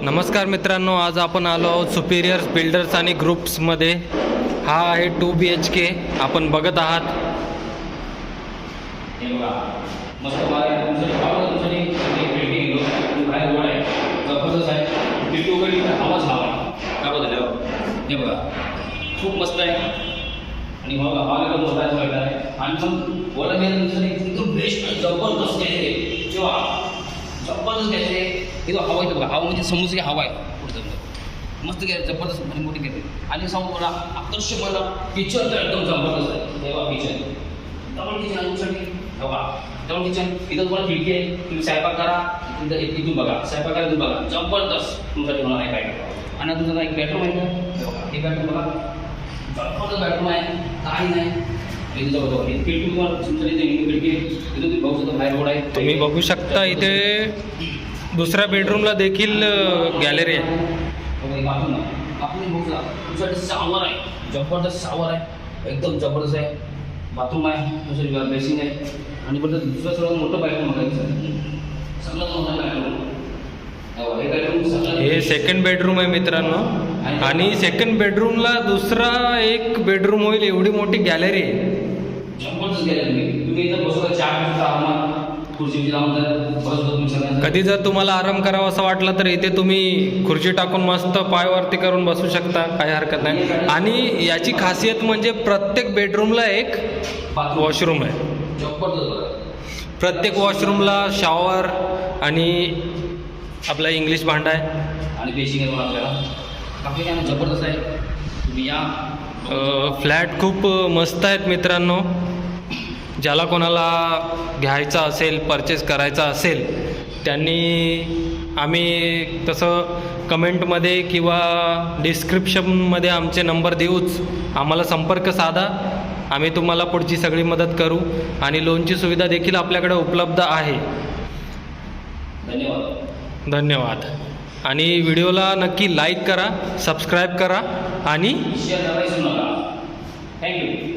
नमस्कार मित्रांनो, आज आपण आलो आहोत सुपिरियर्स बिल्डर्स आणि ग्रुप्समध्ये. हा आहे 2 BHK आपण बघत आहात. हे बघा मस्त तुमच्यासाठी बिल्डिंग बाहेर रोड आहे, जबरदस्त आहे. टिटू गडी आवाज हवा का बदल हे बघा खूप मस्त आहे. आणि बघा हा वेगळा मोठा आहे आणि मग बोला गेलं तुमच्यासाठी एकदम बेस्ट जबरदस्त आहे जेव्हा जबरदस्त घ्यायचे. इथं हवा येतं बघा, हवा म्हणजे समजून हवा आहे पुढचं मस्त घ्यायचं जबरदस्त आणि मोठी घेते. आणि समोर मला आकर्षक मला किचन तर एकदम जबरदस्त आहे. तेव्हा किचन डबल किचन आमच्यासाठी बघा, डबल किचन. इथं तुम्हाला खिडकी आहे, तुम्ही स्वयंपाक करा. इथून बघा स्वयंपाक करा, इथून बघा जबरदस्त तुमच्यासाठी होणार आहे काय. आणि तुमचा एक बेडरूम आहे, हे बेडरूम बघा जबरदस्त बेडरूम आहे, काही नाही. तुम्ही बघू शकता इथे दुसऱ्या बेडरूमला देखील गॅलरी आहे. शावर आहे, जबरदस्त शावर आहे, एकदम जबरदस्त आहे. बाथरूम आहे, बेसिंग आहे. आणि परत दुसरं सर्वात मोठं बेडरूम बघायचं, सगळ्यात मोठा बेडरूम. हे सेकंड बेडरूम आहे मित्रांनो. आणि सेकंड बेडरूमला दुसरा एक बेडरूम होईल एवढी मोठी गॅलरी आहे. जबरदस्त गॅलरी. तुम्ही इथं बसू कधी जर तुम्हाला आराम करावा असं वाटला तर इथे तुम्ही खुर्ची टाकून मस्त पायवरती करून बसू शकता, काही हरकत नाही. आणि याची खासियत म्हणजे प्रत्येक बेडरूमला एक वॉशरूम आहे. प्रत्येक वॉशरूमला शॉवर आणि आपला इंग्लिश भांडा आहे आणि बेसिंग आहे आपल्याला जबरदस्त आहे. तुम्ही या. फ्लॅट खूप मस्त आहेत मित्रांनो. ज्याला कोणाला घ्यायचा असेल, परचेस करायचा असेल, त्यांनी आम्ही तसं कमेंटमध्ये किंवा डिस्क्रिप्शनमध्ये आमचे नंबर देऊच, आम्हाला संपर्क साधा. आम्ही तुम्हाला पुढची सगळी मदत करू. आणि लोनची सुविधा देखील आपल्याकडे उपलब्ध आहे. धन्यवाद. आणि व्हिडिओला नक्की लाईक करा, सबस्क्राईब करा आणि शेअर करायचं नका. थँक्यू.